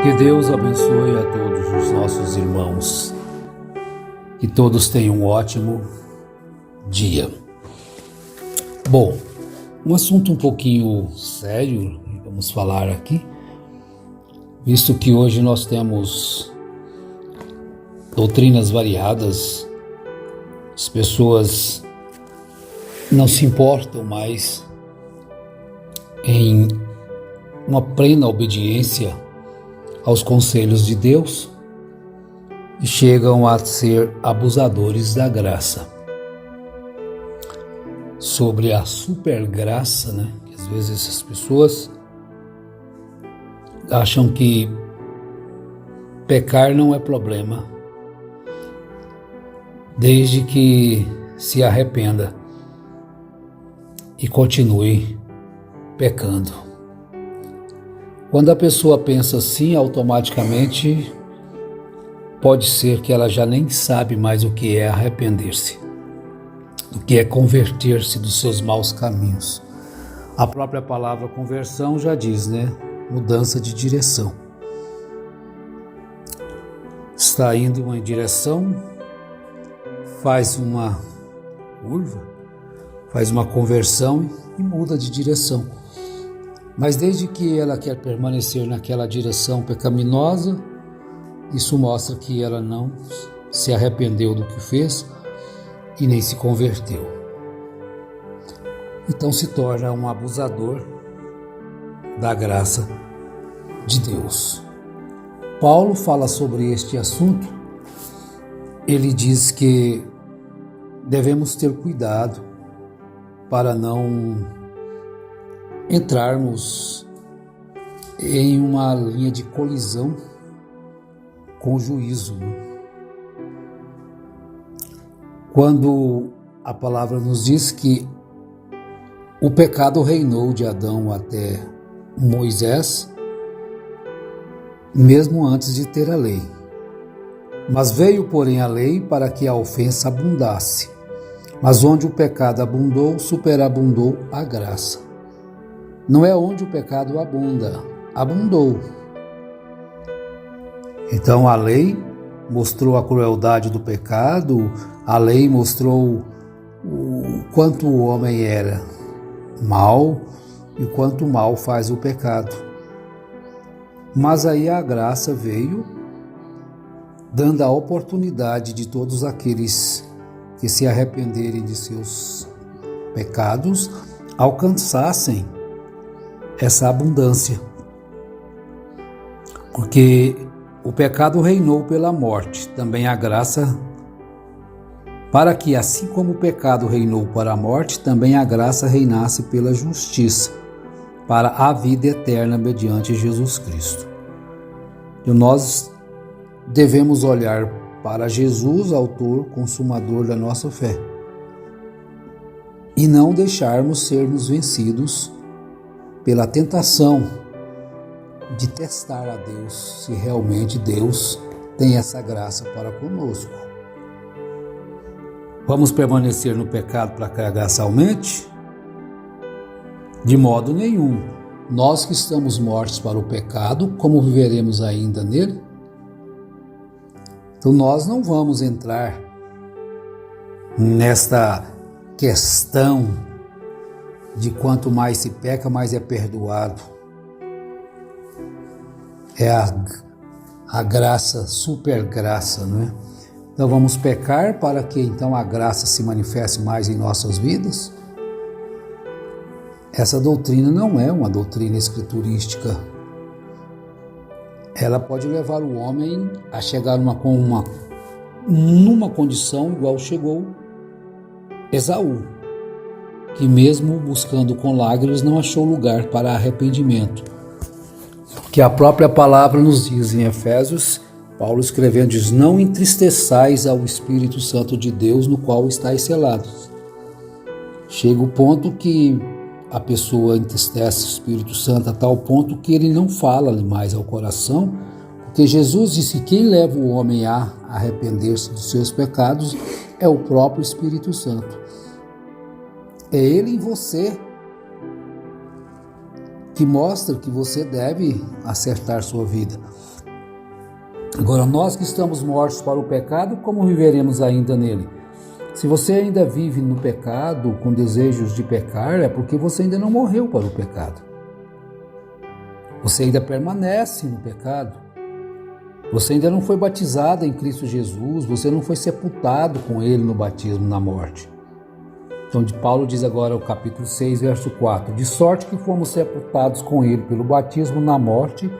Que Deus abençoe a todos os nossos irmãos. Que todos tenham um ótimo dia. Bom, um assunto um pouquinho sério vamos falar aqui, visto que hoje nós temos doutrinas variadas, as pessoas não se importam mais em uma plena obediência aos conselhos de Deus e chegam a ser abusadores da graça. Sobre a supergraça, que às vezes as pessoas acham que pecar não é problema, desde que se arrependa e continue pecando. Quando a pessoa pensa assim, automaticamente pode ser que ela já nem sabe mais o que é arrepender-se, o que é converter-se dos seus maus caminhos. A própria palavra conversão já diz, mudança de direção. Está indo em uma direção, faz uma curva, faz uma conversão e muda de direção. Mas desde que ela quer permanecer naquela direção pecaminosa, isso mostra que ela não se arrependeu do que fez e nem se converteu. Então se torna um abusador da graça de Deus. Paulo fala sobre este assunto. Ele diz que devemos ter cuidado para não entrarmos em uma linha de colisão com o juízo. Quando a palavra nos diz que o pecado reinou de Adão até Moisés, mesmo antes de ter a lei. Mas veio, porém, a lei para que a ofensa abundasse. Mas onde o pecado abundou, superabundou a graça. Não é onde o pecado abunda, abundou. Então a lei mostrou a crueldade do pecado, a lei mostrou o quanto o homem era mau e o quanto mal faz o pecado. Mas aí a graça veio, dando a oportunidade de todos aqueles que se arrependerem de seus pecados alcançassem essa abundância. Porque o pecado reinou pela morte, também a graça, para que assim como o pecado reinou para a morte, também a graça reinasse pela justiça, para a vida eterna mediante Jesus Cristo. E nós devemos olhar para Jesus, autor, consumador da nossa fé, e não deixarmos sermos vencidos pela tentação de testar a Deus, se realmente Deus tem essa graça para conosco. Vamos permanecer no pecado para que a graça aumente? De modo nenhum. Nós que estamos mortos para o pecado, como viveremos ainda nele? Então nós não vamos entrar nesta questão de quanto mais se peca, mais é perdoado. É a graça, super graça, Então vamos pecar para que então a graça se manifeste mais em nossas vidas? Essa doutrina não é uma doutrina escriturística. Ela pode levar o homem a chegar numa condição igual chegou Esaú, que mesmo buscando com lágrimas não achou lugar para arrependimento. Que a própria palavra nos diz em Efésios, Paulo escrevendo, diz: não entristeçais ao Espírito Santo de Deus, no qual estáis selados. Chega o ponto que a pessoa entristece o Espírito Santo a tal ponto que ele não fala mais ao coração, porque Jesus disse que quem leva o homem a arrepender-se dos seus pecados é o próprio Espírito Santo. É Ele em você que mostra que você deve acertar sua vida. Agora, nós que estamos mortos para o pecado, como viveremos ainda nele? Se você ainda vive no pecado, com desejos de pecar, é porque você ainda não morreu para o pecado. Você ainda permanece no pecado. Você ainda não foi batizado em Cristo Jesus, você não foi sepultado com Ele no batismo, na morte. Então, Paulo diz agora, o capítulo 6, verso 4, de sorte que fomos sepultados com Ele pelo batismo na morte,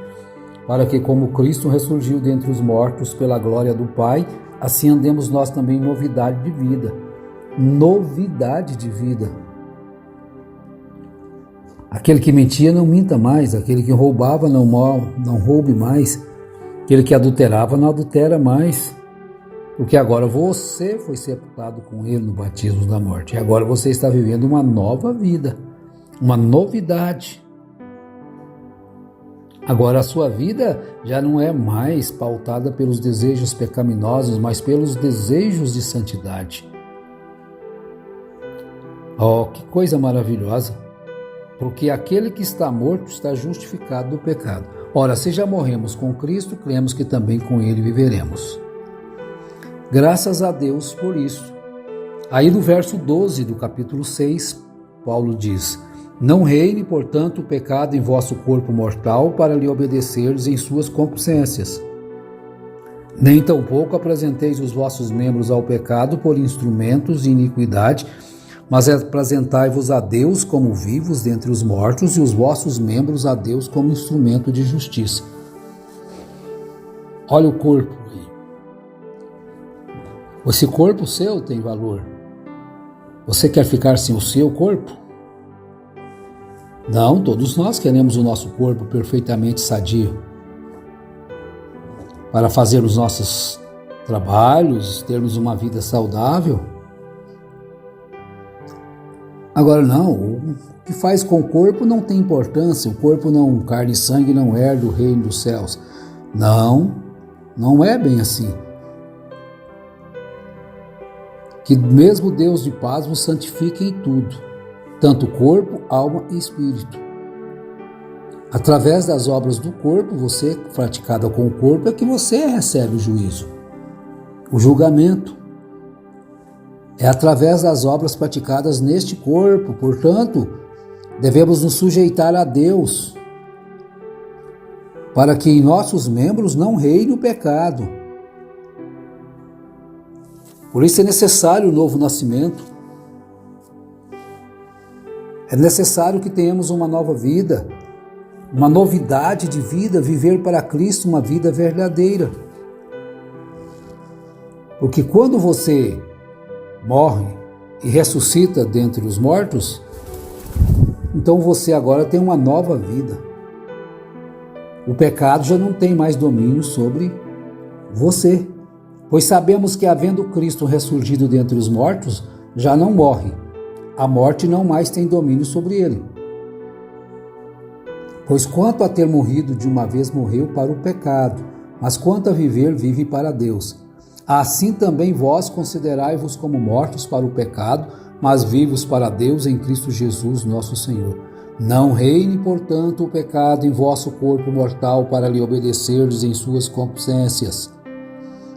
para que, como Cristo ressurgiu dentre os mortos pela glória do Pai, assim andemos nós também em novidade de vida. Novidade de vida. Aquele que mentia não minta mais, aquele que roubava não roube mais, aquele que adulterava não adultera mais, porque agora você foi sepultado com Ele no batismo da morte, e agora você está vivendo uma nova vida, uma novidade. Agora a sua vida já não é mais pautada pelos desejos pecaminosos, mas pelos desejos de santidade. Oh, que coisa maravilhosa! Porque aquele que está morto está justificado do pecado. Ora, se já morremos com Cristo, cremos que também com Ele viveremos. Graças a Deus por isso. Aí no verso 12 do capítulo 6, Paulo diz: não reine, portanto, o pecado em vosso corpo mortal para lhe obedecerdes em suas concupiscências. Nem tampouco apresenteis os vossos membros ao pecado por instrumentos de iniquidade, mas apresentai-vos a Deus como vivos dentre os mortos e os vossos membros a Deus como instrumento de justiça. Olha o corpo aí. Esse corpo seu tem valor. Você quer ficar sem o seu corpo? Não, todos nós queremos o nosso corpo perfeitamente sadio para fazer os nossos trabalhos, termos uma vida saudável. Agora não, o que faz com o corpo não tem importância, o corpo não, carne e sangue não herda o reino dos céus. Não, não é bem assim. Que mesmo Deus de paz vos santifique em tudo, tanto corpo, alma e espírito. Através das obras do corpo, você praticada com o corpo, é que você recebe o juízo, o julgamento. É através das obras praticadas neste corpo, portanto, devemos nos sujeitar a Deus, para que em nossos membros não reine o pecado. Por isso é necessário o novo nascimento. É necessário que tenhamos uma nova vida, uma novidade de vida, viver para Cristo uma vida verdadeira. Porque quando você morre e ressuscita dentre os mortos, então você agora tem uma nova vida. O pecado já não tem mais domínio sobre você, pois sabemos que, havendo Cristo ressurgido dentre os mortos, já não morre. A morte não mais tem domínio sobre ele. Pois quanto a ter morrido de uma vez morreu para o pecado, mas quanto a viver, vive para Deus. Assim também vós considerai-vos como mortos para o pecado, mas vivos para Deus em Cristo Jesus nosso Senhor. Não reine, portanto, o pecado em vosso corpo mortal para lhe obedecerdes em suas concupiscências.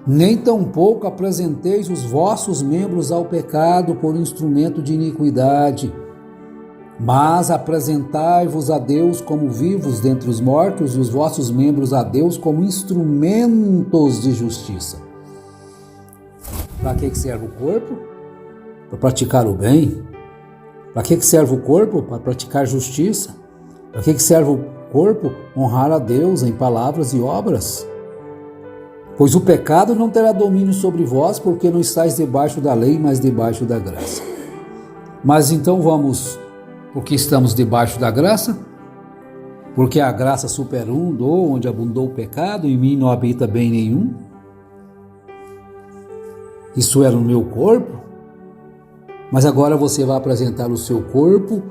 Nem tampouco apresenteis os vossos membros ao pecado por instrumento de iniquidade, mas apresentai-vos a Deus como vivos dentre os mortos e os vossos membros a Deus como instrumentos de justiça. Para que serve o corpo? Para praticar o bem. Para que serve o corpo? Para praticar justiça. Para que serve o corpo? Honrar a Deus em palavras e obras. Pois o pecado não terá domínio sobre vós, porque não estáis debaixo da lei, mas debaixo da graça. Mas então vamos, porque estamos debaixo da graça? Porque a graça superabundou, onde abundou o pecado, em mim não habita bem nenhum. Isso era no meu corpo, mas agora você vai apresentar o seu corpo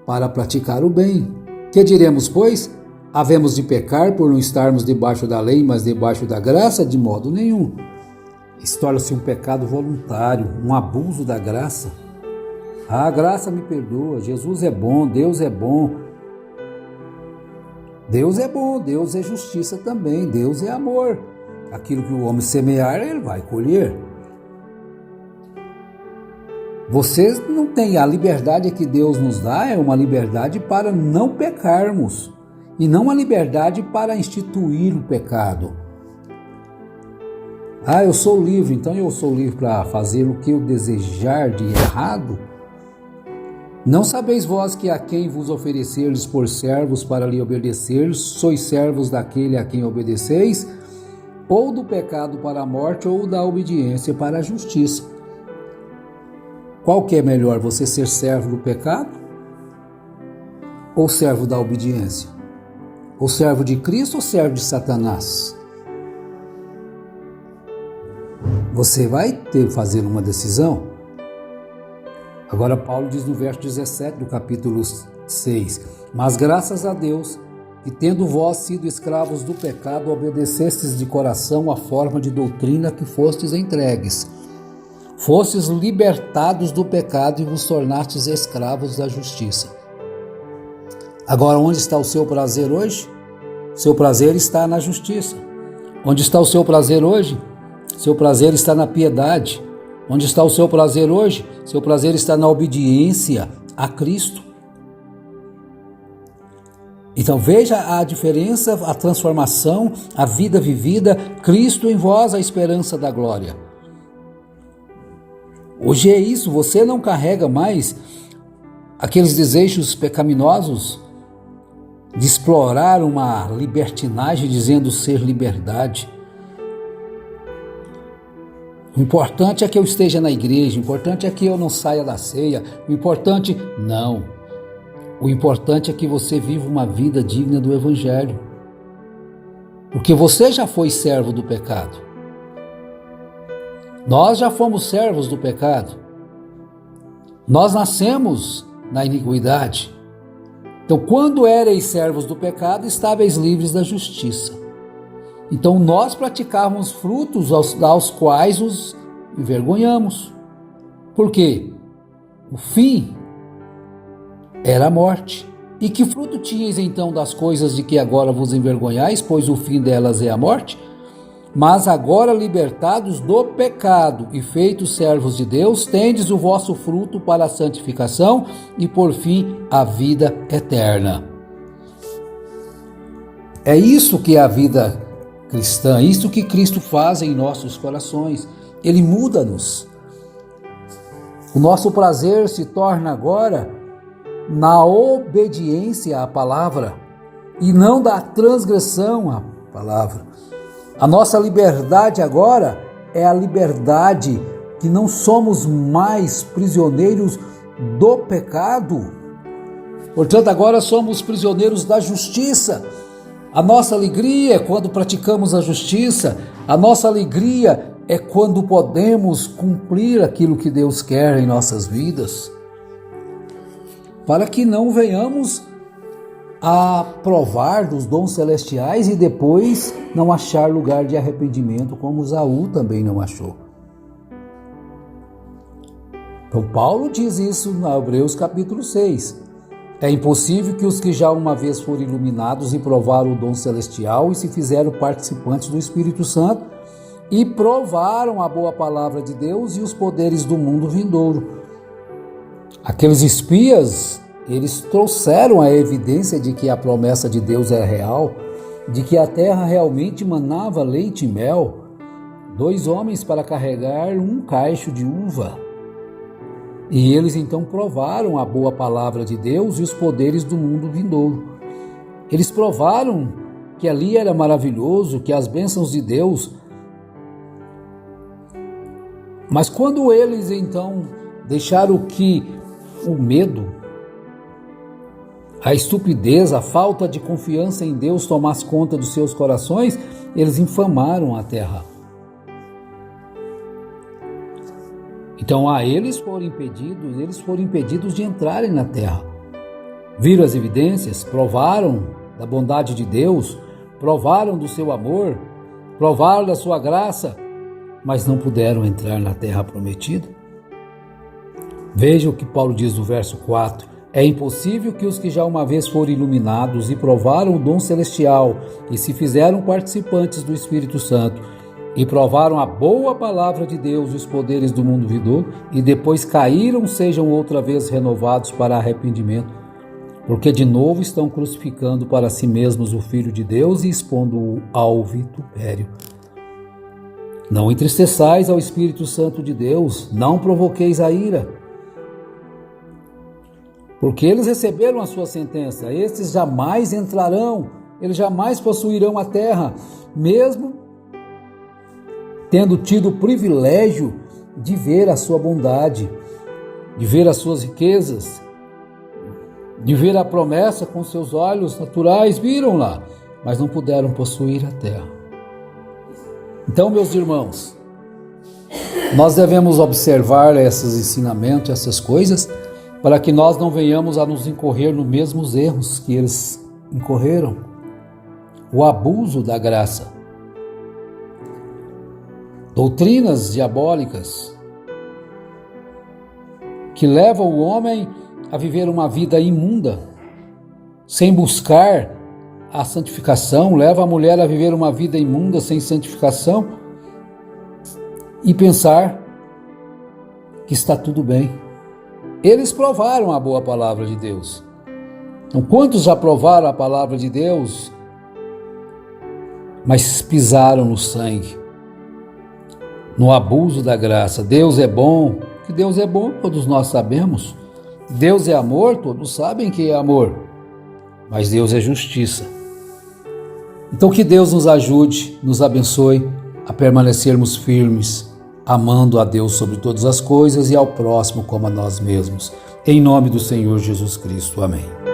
para praticar o bem. Que diremos, pois? Havemos de pecar por não estarmos debaixo da lei, mas debaixo da graça? De modo nenhum. Isso torna-se um pecado voluntário, um abuso da graça. A graça me perdoa, Jesus é bom, Deus é bom. Deus é bom, Deus é justiça também, Deus é amor. Aquilo que o homem semear, ele vai colher. Vocês não têm a liberdade que Deus nos dá, é uma liberdade para não pecarmos e não uma liberdade para instituir o pecado. Eu sou livre, então eu sou livre para fazer o que eu desejar de errado? Não sabeis vós que a quem vos oferecerdes por servos para lhe obedecer, sois servos daquele a quem obedeceis, ou do pecado para a morte, ou da obediência para a justiça? Qual que é melhor, você ser servo do pecado ou servo da obediência? Ou servo de Cristo ou servo de Satanás? Você vai ter que fazer uma decisão. Agora Paulo diz no verso 17 do capítulo 6, mas graças a Deus, que tendo vós sido escravos do pecado, obedecestes de coração à forma de doutrina que fostes entregues. Fostes libertados do pecado e vos tornastes escravos da justiça. Agora, onde está o seu prazer hoje? Seu prazer está na justiça. Onde está o seu prazer hoje? Seu prazer está na piedade. Onde está o seu prazer hoje? Seu prazer está na obediência a Cristo. Então veja a diferença, a transformação, a vida vivida, Cristo em vós, a esperança da glória. Hoje é isso, você não carrega mais aqueles desejos pecaminosos de explorar uma libertinagem dizendo ser liberdade. O importante é que eu esteja na igreja, o importante é que eu não saia da ceia, o importante é que você viva uma vida digna do Evangelho. Porque você já foi servo do pecado. Nós já fomos servos do pecado. Nós nascemos na iniquidade. Então, quando éreis servos do pecado, estáveis livres da justiça. Então, nós praticávamos frutos aos quais os envergonhamos. Por quê? O fim era a morte. E que fruto tinhais então das coisas de que agora vos envergonhais, pois o fim delas é a morte? Mas agora libertados do pecado e feitos servos de Deus, tendes o vosso fruto para a santificação e por fim a vida eterna. É isso que é a vida cristã, isso que Cristo faz em nossos corações. Ele muda-nos. O nosso prazer se torna agora na obediência à palavra e não da transgressão à palavra. A nossa liberdade agora é a liberdade que não somos mais prisioneiros do pecado. Portanto, agora somos prisioneiros da justiça. A nossa alegria é quando praticamos a justiça. A nossa alegria é quando podemos cumprir aquilo que Deus quer em nossas vidas. Para que não venhamos a provar dos dons celestiais e depois não achar lugar de arrependimento, como Esaú também não achou. Então Paulo diz isso em Hebreus capítulo 6. É impossível que os que já uma vez foram iluminados e provaram o dom celestial e se fizeram participantes do Espírito Santo e provaram a boa palavra de Deus e os poderes do mundo vindouro. Aqueles espias, eles trouxeram a evidência de que a promessa de Deus é real, de que a terra realmente manava leite e mel. 2 homens para carregar um cacho de uva. E eles então provaram a boa palavra de Deus e os poderes do mundo vindouro. Eles provaram que ali era maravilhoso, que as bênçãos de Deus. Mas quando eles então deixaram que o medo, a estupidez, a falta de confiança em Deus tomasse conta dos seus corações, eles infamaram a terra. Então eles foram impedidos de entrarem na terra. Viram as evidências, provaram da bondade de Deus, provaram do seu amor, provaram da sua graça, mas não puderam entrar na terra prometida. Veja o que Paulo diz no verso 4. É impossível que os que já uma vez foram iluminados e provaram o dom celestial e se fizeram participantes do Espírito Santo e provaram a boa palavra de Deus e os poderes do mundo vindouro e depois caíram, sejam outra vez renovados para arrependimento, porque de novo estão crucificando para si mesmos o Filho de Deus e expondo-o ao vitupério. Não entristeçais ao Espírito Santo de Deus, não provoqueis a ira, porque eles receberam a sua sentença, estes jamais entrarão, eles jamais possuirão a terra, mesmo tendo tido o privilégio de ver a sua bondade, de ver as suas riquezas, de ver a promessa com seus olhos naturais, viram lá, mas não puderam possuir a terra. Então, meus irmãos, nós devemos observar esses ensinamentos, essas coisas, para que nós não venhamos a nos incorrer nos mesmos erros que eles incorreram. O abuso da graça. Doutrinas diabólicas que levam o homem a viver uma vida imunda, sem buscar a santificação, leva a mulher a viver uma vida imunda sem santificação e pensar que está tudo bem. Eles provaram a boa palavra de Deus. Então, quantos já provaram a palavra de Deus, mas pisaram no sangue, no abuso da graça? Deus é bom, que Deus é bom, todos nós sabemos. Deus é amor, todos sabem que é amor, mas Deus é justiça. Então que Deus nos ajude, nos abençoe a permanecermos firmes, amando a Deus sobre todas as coisas e ao próximo como a nós mesmos. Em nome do Senhor Jesus Cristo. Amém.